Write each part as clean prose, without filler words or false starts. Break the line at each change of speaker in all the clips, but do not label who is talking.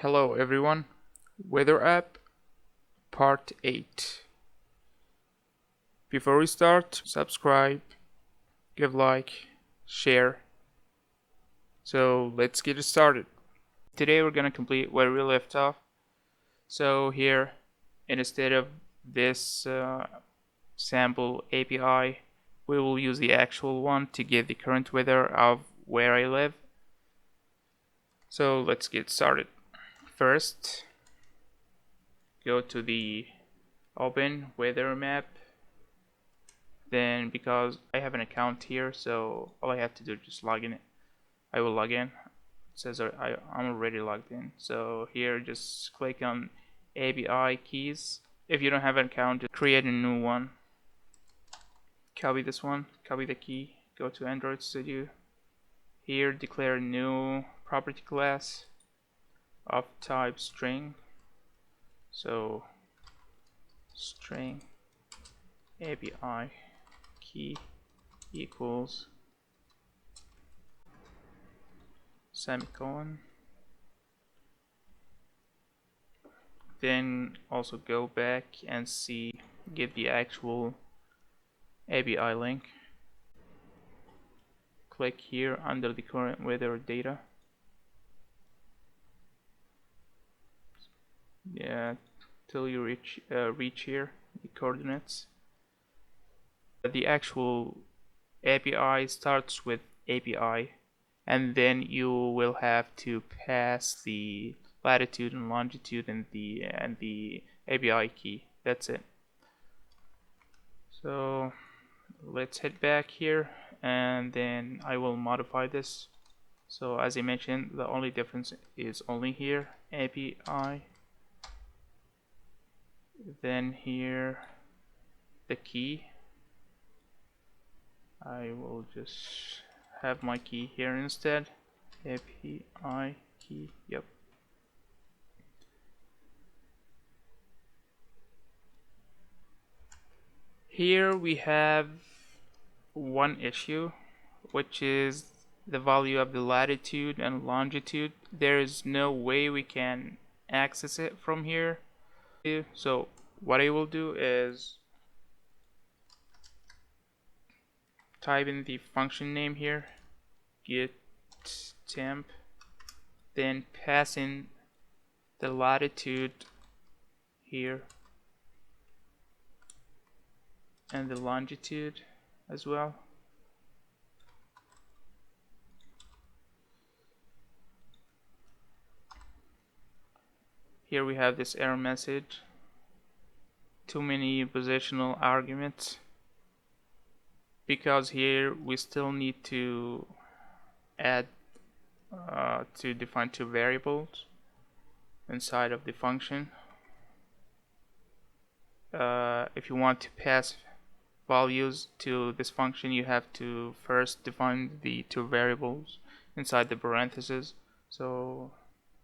Hello everyone, Weather App Part 8. Before we start, subscribe, give like, share. So let's get started. Today we're gonna complete where we left off. So here, instead of this sample API, we will use the actual one to get the current weather of where I live. So let's get started. First, go to the open weather map. Then, because I have an account here, so all I have to do is just log in. I will log in. It says I'm already logged in. So here, just click on API keys. If you don't have an account, just create a new one. Copy this one. Copy the key. Go to Android Studio. Here, declare a new property class of type string. So string API key equals semicolon. Then also go back and get the actual API link. Click here under the current weather data. Yeah, till you reach here the coordinates. The actual API starts with API, and then you will have to pass the latitude and longitude and the API key. That's it. So let's head back here, and then I will modify this. So as I mentioned, the only difference is only here API. Then here the key. I will just have my key here instead. API key, yep. Here we have one issue, which is the value of the latitude and longitude. There is no way we can access it from here. So what I will do is type in the function name here, get temp, then pass in the latitude here and the longitude as well. Here we have this error message, too many positional arguments, because here we still need to add to define two variables inside of the function. If you want to pass values to this function, you have to first define the two variables inside the parentheses. So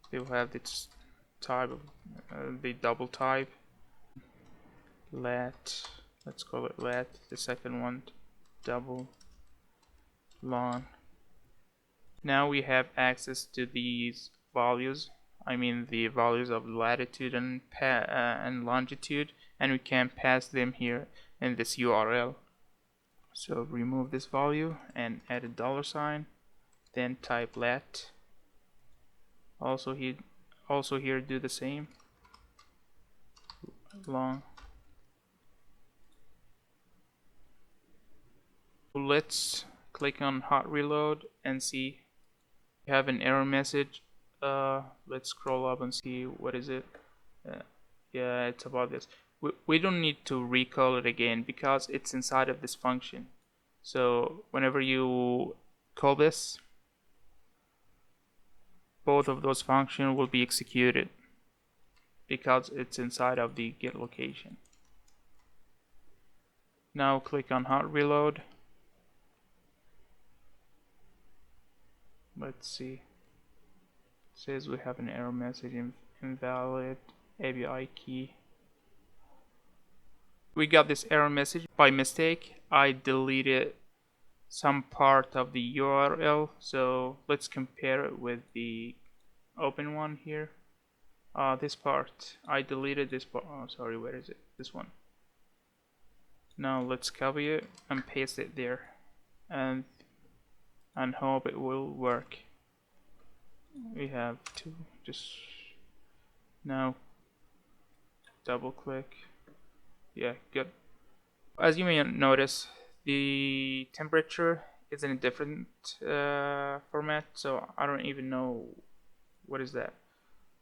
they will have this type of the double type let, let's call it let, the second one double long. Now we have access to these values, I mean the values of latitude and longitude, and we can pass them here in this URL. So remove this value and add a $sign, then type let. Also here do the same, long. Let's click on hot reload and see. We have an error message. Let's scroll up and see what is it. Yeah, it's about this. We don't need to recall it again because it's inside of this function. So whenever you call this, both of those functions will be executed because it's inside of the get location. Now click on hot reload. Let's see. It says we have an error message, invalid API key. We got this error message by mistake. I deleted some part of the URL, so let's compare it with the open one here. this part. I deleted this part. Oh, sorry, where is it? This one. Now let's copy it and paste it there, and hope it will work. We have to just now double click. Yeah, good. As you may notice, the temperature is in a different format, so I don't even know what is that.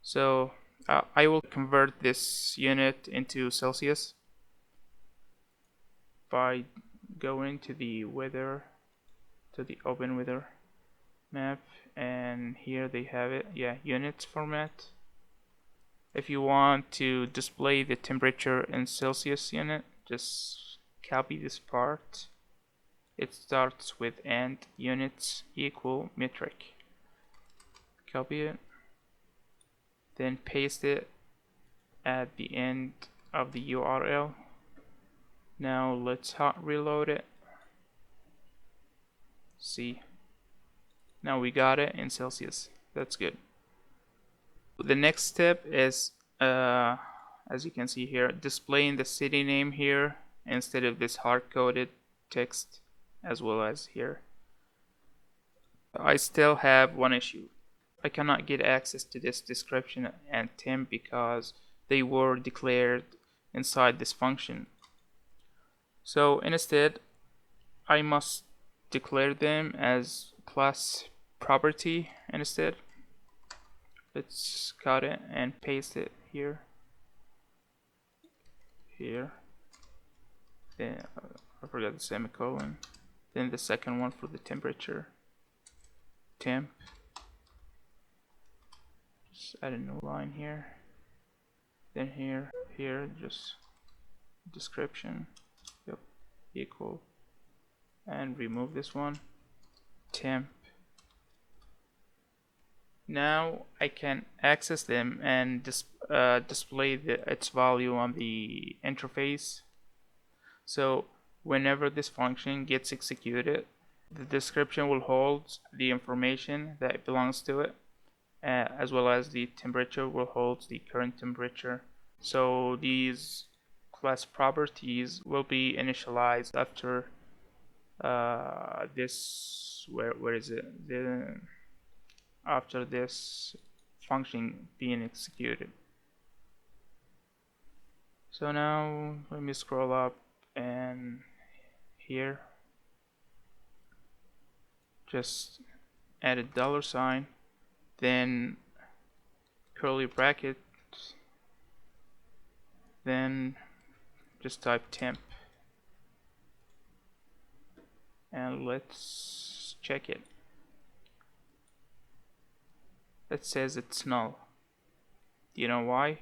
So I will convert this unit into Celsius by going to the weather, to the open weather map, and here they have it. Yeah, units format. If you want to display the temperature in Celsius unit, just copy this part. It starts with and units equal metric. Copy it, then paste it at the end of the URL. Now let's hot reload it. See, now we got it in Celsius. That's good. The next step is, as you can see here, displaying the city name here instead of this hard-coded text, as well as here. I still have one issue. I cannot get access to this description and temp because they were declared inside this function. So instead, I must declare them as class property instead. Let's cut it and paste it here. Then I forgot the semicolon. Then the second one for the temperature. Temp. Just add a new line here. Then here, just description. Yep, equal. And remove this one. Temp. Now I can access them and display its value on the interface. So whenever this function gets executed, the description will hold the information that belongs to it, as well as the temperature will hold the current temperature. So these class properties will be initialized after this. Where is it? After this function being executed. So now let me scroll up, and here just add a $, then curly bracket, then just type temp, and let's check it. It says it's null. Do you know why?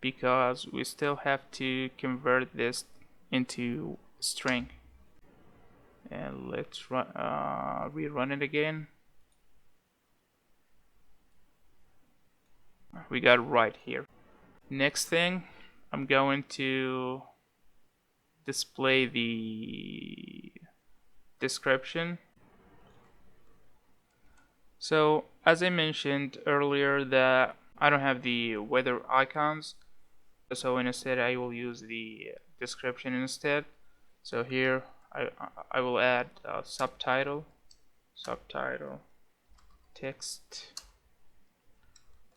Because we still have to convert this into string. And let's rerun it again. We got it right here. Next thing, I'm going to display the description. So as I mentioned earlier, that I don't have the weather icons, so instead I will use the description instead. So here I will add a subtitle text,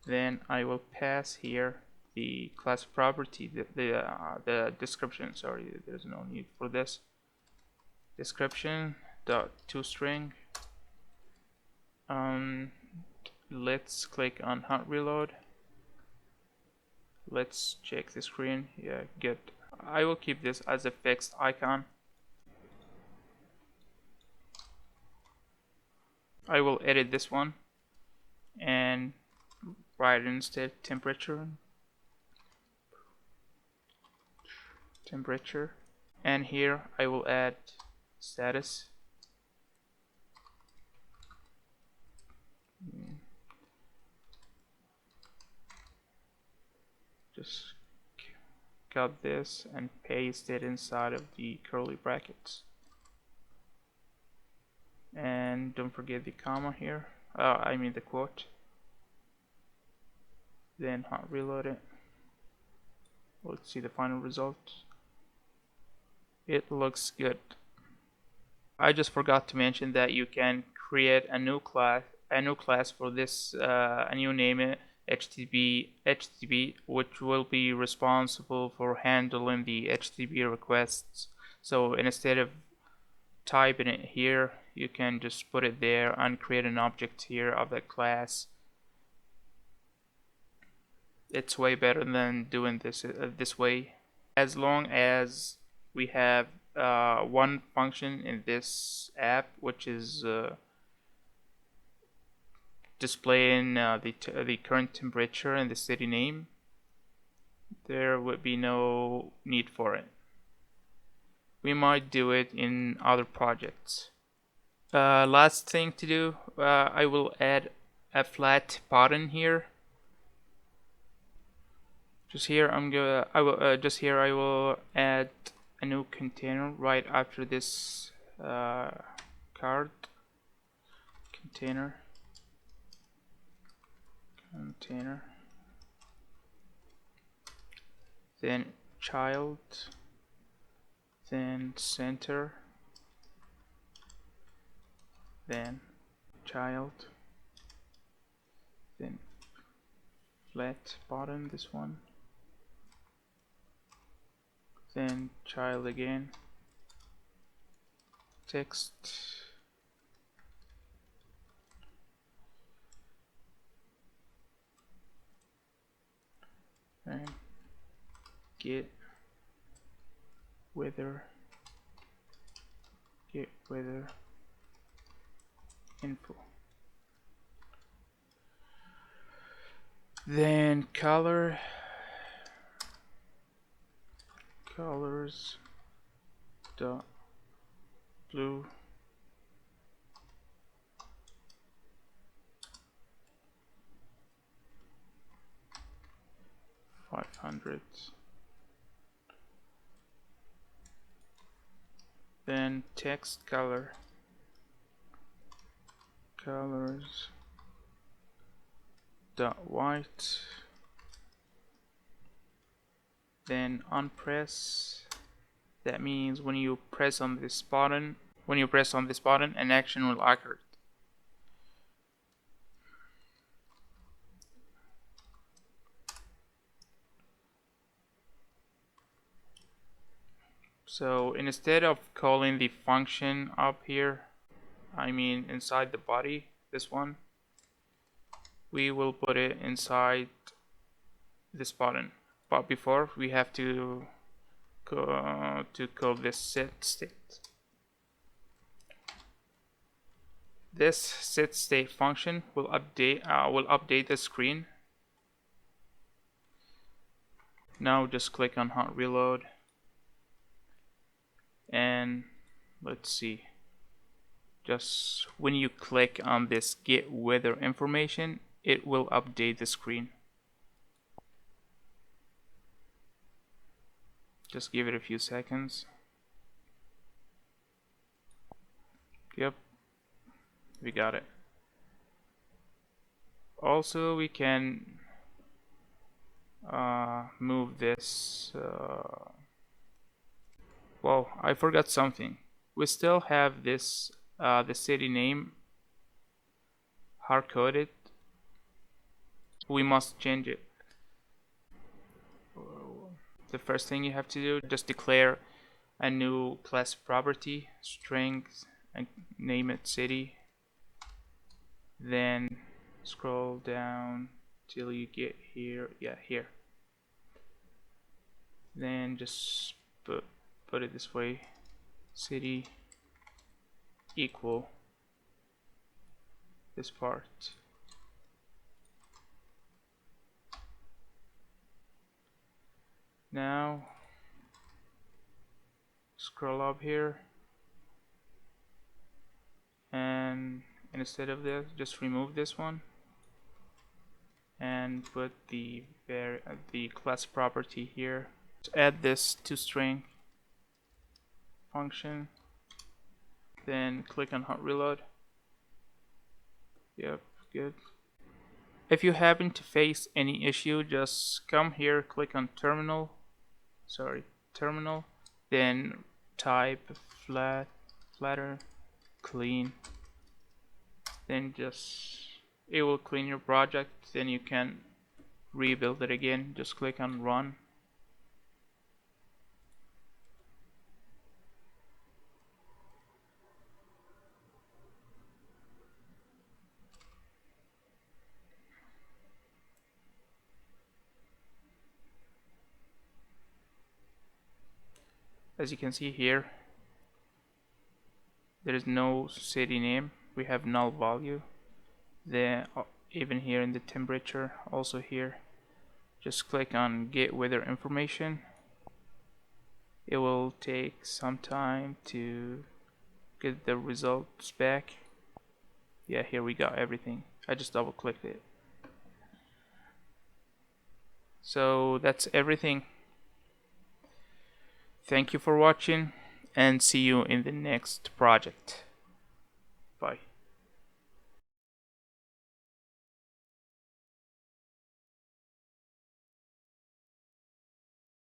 then I will pass here the class property, the description. Sorry, there's no need for this. Description dot toString. Let's click on hot reload. Let's check the screen. Yeah, good. I will keep this as a fixed icon. I will edit this one and write instead temperature, and here I will add status. Just cut this and paste it inside of the curly brackets, and don't forget the comma here, I mean the quote. then hot reload it. Let's see the final result. It looks good. I just forgot to mention that you can create a new class for this, and you name it HTTP, which will be responsible for handling the HTTP requests. So instead of typing it here, you can just put it there and create an object here of that class. It's way better than doing this way. As long as we have one function in this app, which is displaying the current temperature and the city name, there would be no need for it. We might do it in other projects. Last thing to do, I will add a flat button here. Just here I will add a new container right after this card. Container, then child, then center, then child, then flat bottom, this one, then child again, text, and get weather info, then colors dot blue, 500, then text colors dot white, then on press. That means when you press on this button, an action will occur. So instead of calling the function up here, I mean inside the body, this one, we will put it inside this button. But before, we have to call this set state. This set state function will update the screen. Now just click on hot reload, and let's see. Just when you click on this get weather information, it will update the screen. Just give it a few seconds. Yep, we got it. Also, we can move this. Well, I forgot something. We still have this the city name hard coded. We must change it. The first thing you have to do, just declare a new class property, strings, and name it city. Then scroll down till you get here. Yeah, here. Then just put it this way: city equal this part. Now scroll up here, and instead of this, just remove this one and put the class property here. Add this to string function, then click on hot reload. Yep, good. If you happen to face any issue, just come here, click on terminal, then type flatter clean, then it will clean your project, then you can rebuild it again. Just click on run. As you can see here, there is no city name, we have null value. Even here in the temperature, also here, just click on get weather information. It will take some time to get the results back. Yeah, here we got everything. I just double clicked it. So that's everything. Thank you for watching and see you in the next project.